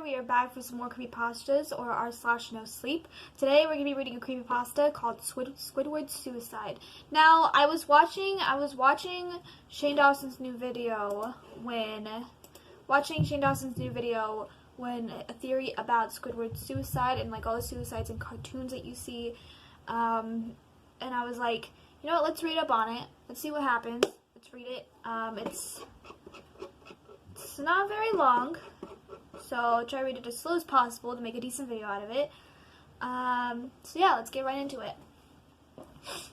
We are back for some more creepypastas, or r/no sleep. Today we're going to be reading a creepypasta called Squidward's Suicide. Now, I was watching Shane Dawson's new video when a theory about Squidward's suicide and like all the suicides and cartoons that you see, and I was like, you know what, let's read up on it. Let's see what happens. Let's read it. It's not very long, so I'll try to read it as slow as possible to make a decent video out of it. So yeah, let's get right into it.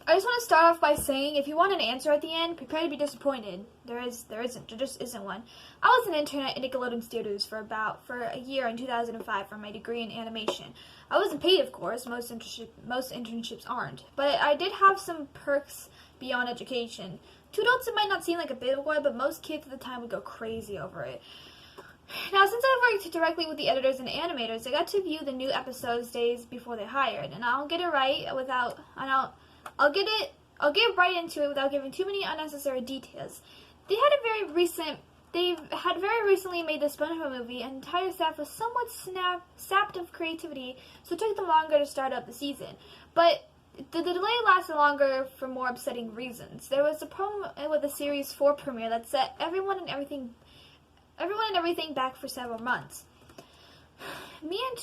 I just want to start off by saying, if you want an answer at the end, prepare to be disappointed. There just isn't one. I was an intern at Nickelodeon Studios for a year in 2005 for my degree in animation. I wasn't paid, of course. Most internships aren't, but I did have some perks beyond education. To adults, it might not seem like a big one, but most kids at the time would go crazy over it. Now, since I worked directly with the editors and animators, I got to view the new episodes days before they hired, and I'll get right into it without giving too many unnecessary details. They had very recently made the SpongeBob movie, and the entire staff was somewhat sapped of creativity, so it took them longer to start up the season. But the delay lasted longer for more upsetting reasons. There was a problem with the Series 4 premiere that set everyone and everything back for several months. Me and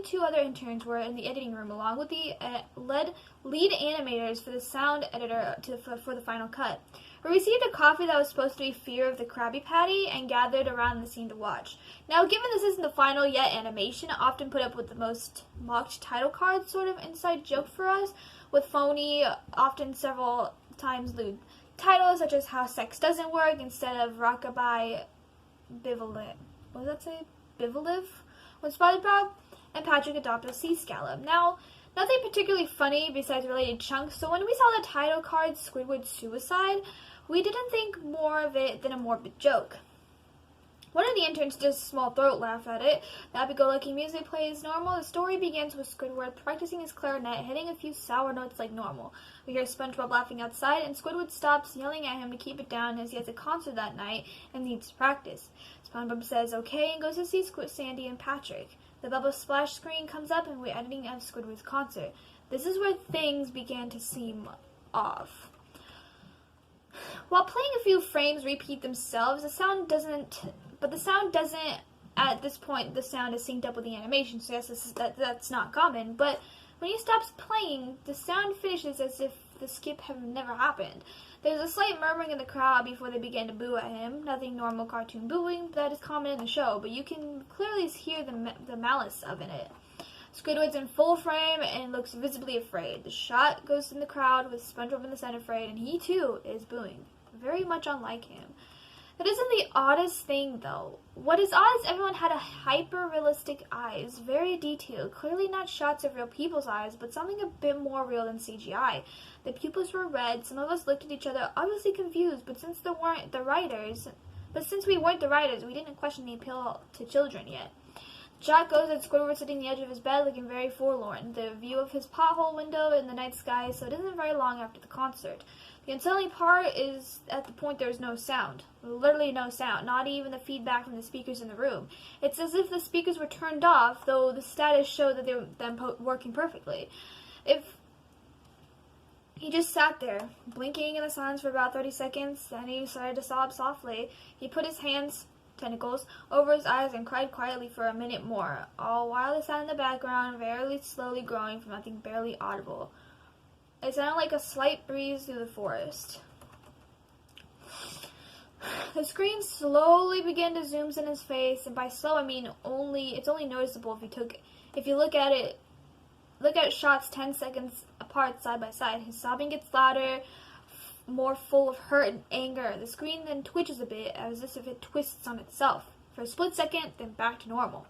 two other interns were in the editing room along with the lead animators for the sound editor for the final cut. We received a coffee that was supposed to be Fear of the Krabby Patty and gathered around the scene to watch. Now, given this isn't the final yet animation, I often put up with the most mocked title card sort of inside joke for us, with phony, often several times lewd titles such as How Sex Doesn't Work instead of Rockabye Bivolive. What does that say? Bivolive? Was SpongeBob, and Patrick adopted Sea Scallop. Now, nothing particularly funny besides related chunks, so when we saw the title card, Squidward's Suicide, we didn't think more of it than a morbid joke. One of the interns did a small throat laugh at it. The happy-go-lucky music plays normal. The story begins with Squidward practicing his clarinet, hitting a few sour notes like normal. We hear SpongeBob laughing outside, and Squidward stops yelling at him to keep it down as he has a concert that night and needs to practice. SpongeBob says okay and goes to see Sandy and Patrick. The bubble splash screen comes up and we're editing of Squidward's concert. This is where things began to seem off. While playing a few frames repeat themselves, the sound doesn't, at this point, the sound is synced up with the animation, so yes, that's not common, but when he stops playing, the sound finishes as if the skip had never happened. There's a slight murmuring in the crowd before they begin to boo at him. Nothing normal cartoon booing that is common in the show, but you can clearly hear the malice of it. Squidward's in full frame and looks visibly afraid. The shot goes in the crowd with SpongeBob in the center frame, and he too is booing. Very much unlike him. That isn't the oddest thing, though. What is odd is everyone had a hyper-realistic eyes, very detailed, clearly not shots of real people's eyes, but something a bit more real than CGI. The pupils were red, some of us looked at each other, obviously confused, but since we weren't the writers, we didn't question the appeal to children yet. The shot goes at Squidward sitting on the edge of his bed looking very forlorn, the view of his pothole window in the night sky, so it isn't very long after the concert. The unsettling part is at the point there's no sound. Literally no sound. Not even the feedback from the speakers in the room. It's as if the speakers were turned off, though the status showed that they were working perfectly. He just sat there, blinking in the silence for about 30 seconds, then he started to sob softly. He put his tentacles over his eyes and cried quietly for a minute more, all while the sound in the background very slowly growing from nothing barely audible. It sounded like a slight breeze through the forest. The screen slowly began to zoom in his face, and by slow I mean it's only noticeable if you look at shots 10 seconds apart side by side. His sobbing gets louder, more full of hurt and anger. The screen then twitches a bit, as if it twists on itself, for a split second, then back to normal.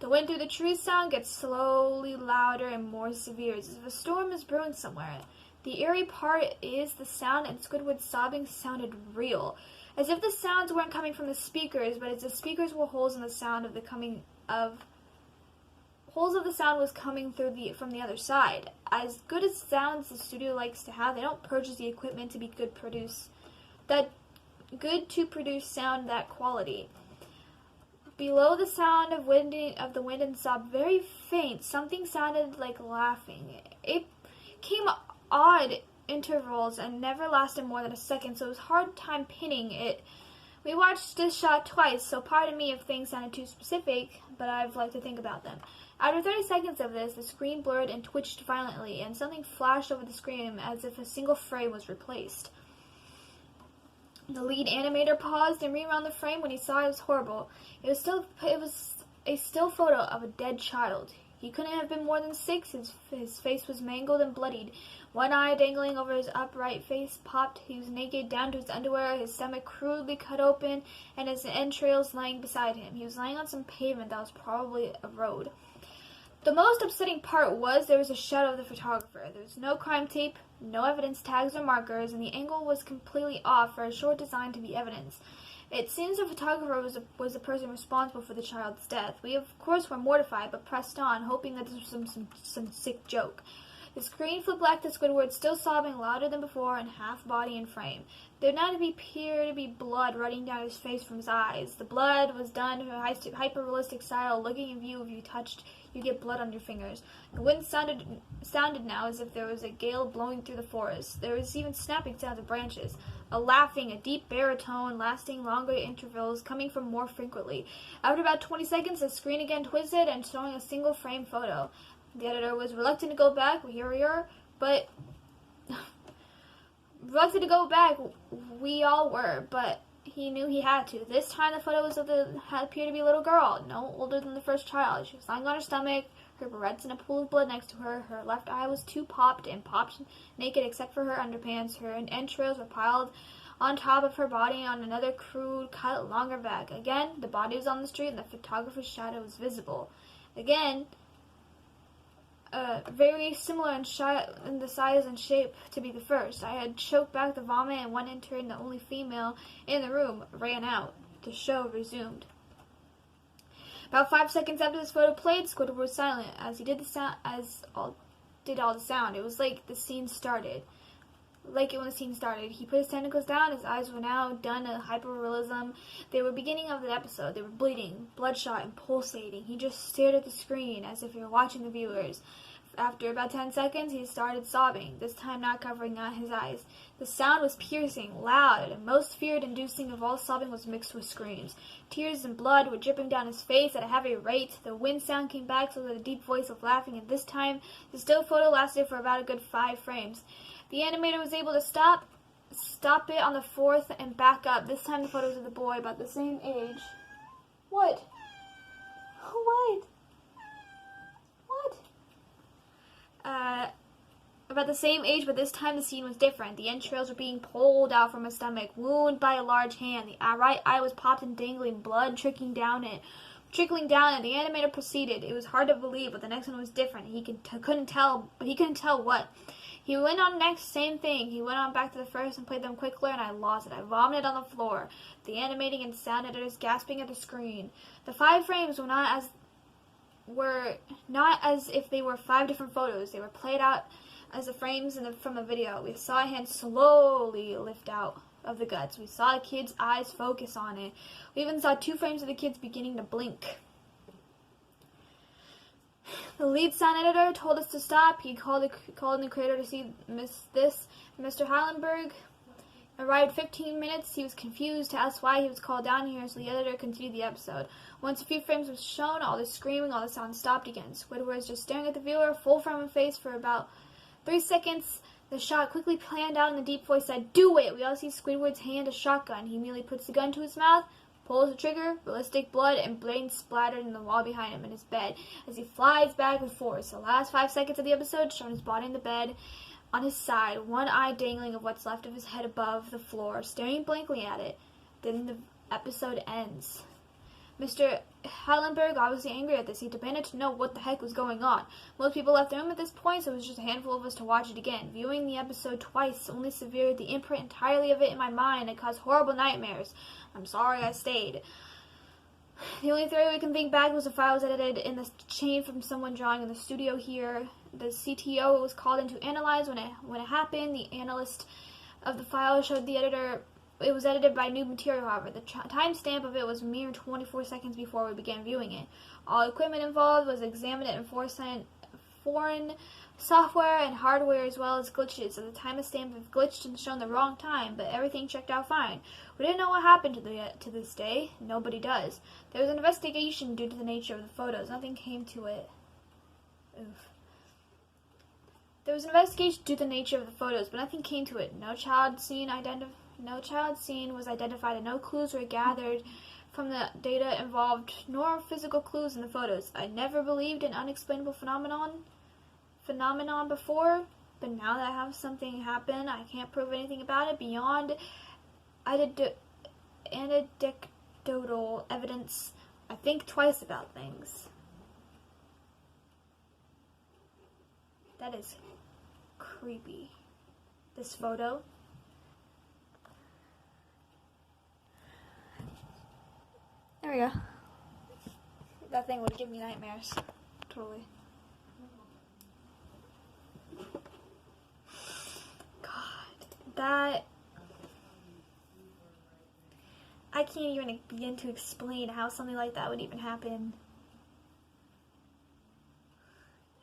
The wind through the trees sound gets slowly louder and more severe, as if a storm is brewing somewhere. The eerie part is the sound, and Squidward's sobbing sounded real, as if the sounds weren't coming from the speakers, but as the speakers were holes in the sound of the sound was coming through from the other side. As good as sounds the studio likes to have, they don't purchase the equipment to be good to produce sound that quality. Below the sound of the wind and sob, very faint, something sounded like laughing. It came odd intervals and never lasted more than a second, so it was hard time pinning it. We watched this shot twice, so pardon me if things sounded too specific, but I've liked to think about them. After 30 seconds of this, the screen blurred and twitched violently, and something flashed over the screen as if a single frame was replaced. The lead animator paused and rewound the frame when he saw it was horrible. It was a still photo of a dead child. He couldn't have been more than 6. His face was mangled and bloodied. One eye dangling over his upright face popped. He was naked down to his underwear, his stomach crudely cut open, and his entrails lying beside him. He was lying on some pavement that was probably a road. The most upsetting part was there was a shadow of the photographer. There was no crime tape, no evidence tags or markers, and the angle was completely off for a short designed to be evidence. It seems the photographer was the person responsible for the child's death. We, of course, were mortified, but pressed on, hoping that this was some sick joke. The screen flipped back to Squidward, still sobbing louder than before, and half body and frame. There did not appear to be blood running down his face from his eyes. The blood was done to a hyper-realistic style, looking in view if you touched, you get blood on your fingers. The wind sounded now as if there was a gale blowing through the forest. There was even snapping sounds of branches. A laughing, a deep baritone, lasting longer intervals, coming from more frequently. After about 20 seconds, the screen again twisted and showing a single frame photo. The editor was reluctant to go back, here we are, but reluctant to go back, we all were, but he knew he had to. This time the photo appeared to be a little girl, no older than the first child. She was lying on her stomach, her barrettes in a pool of blood next to her. Her left eye was popped naked except for her underpants. Her entrails were piled on top of her body on another crude cut longer back. Again, the body was on the street and the photographer's shadow was visible. Again, very similar in the size and shape to be the first. I had choked back the vomit, and one intern, the only female in the room, ran out. The show resumed. About 5 seconds after this photo played, Squidward was silent as he did all the sound. It was like the scene started. Like it when the scene started. He put his tentacles down. His eyes were now done in hyper-realism. They were beginning of the episode. They were bleeding, bloodshot, and pulsating. He just stared at the screen as if he were watching the viewers. After about 10 seconds, he started sobbing, this time not covering his eyes. The sound was piercing, loud, and most fear-inducing of all sobbing was mixed with screams. Tears and blood were dripping down his face at a heavy rate. The wind sound came back so that a deep voice of laughing, and this time, the still photo lasted for about a good 5 frames. The animator was able to stop it on the 4th and back up. This time the photos of the boy about the same age. What? What? About the same age, but this time the scene was different. The entrails were being pulled out from his stomach, wounded by a large hand. The right eye was popped and dangling, blood trickling down it. The animator proceeded. It was hard to believe, but the next one was different. He couldn't tell what. He went on next, same thing. He went on back to the first and played them quicker, and I lost it. I vomited on the floor. The animating and sound editors gasping at the screen. The 5 frames were not as if they were 5 different photos. They were played out as the frames from a video. We saw a hand slowly lift out of the guts. We saw a kid's eyes focus on it. We even saw 2 frames of the kids beginning to blink. The lead sound editor told us to stop. He called in the creator to see this. Mr. Heilenberg arrived 15 minutes. He was confused to ask why he was called down here, so the editor continued the episode. Once a few frames was shown, all the screaming, all the sound stopped again. Squidward was just staring at the viewer, full frame of face for about 3 seconds. The shot quickly planned out, and the deep voice said, "Do it!" We all see Squidward's hand a shotgun. He immediately puts the gun to his mouth, pulls the trigger, realistic blood and brain splattered in the wall behind him in his bed as he flies back with force. The last 5 seconds of the episode showed his body in the bed on his side, one eye dangling of what's left of his head above the floor, staring blankly at it. Then the episode ends. Mr. Heilenberg, obviously angry at this, he demanded to know what the heck was going on. Most people left the room at this point, so it was just a handful of us to watch it again. Viewing the episode twice only severed the imprint entirely of it in my mind and caused horrible nightmares. I'm sorry I stayed. The only theory we can think back was the file was edited in the chain from someone drawing in the studio here. The CTO was called in to analyze when it happened. The analyst of the file showed the editor It was edited by new material, however. The timestamp of it was mere 24 seconds before we began viewing it. All equipment involved was examined in foreign software and hardware as well as glitches. So the timestamp had glitched and shown the wrong time, but everything checked out fine. We didn't know what happened to this day. Nobody does. There was an investigation due to the nature of the photos. Nothing came to it. Oof. There was an investigation due to the nature of the photos, but nothing came to it. No child scene was identified, and no clues were gathered from the data involved, nor physical clues in the photos. I never believed in unexplainable phenomenon before, but now that I have something happen, I can't prove anything about it beyond anecdotal evidence. I think twice about things. That is creepy. This photo. There we go. That thing would give me nightmares. Totally. That I can't even begin to explain how something like that would even happen.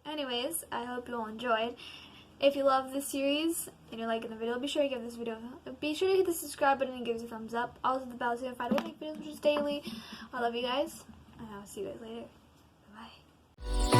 Anyways, I hope you all enjoyed. If you love this series and you're liking the video, be sure to hit the subscribe button and give us a thumbs up. Also the bell so you can find make videos which is daily. I love you guys, and I'll see you guys later. Bye.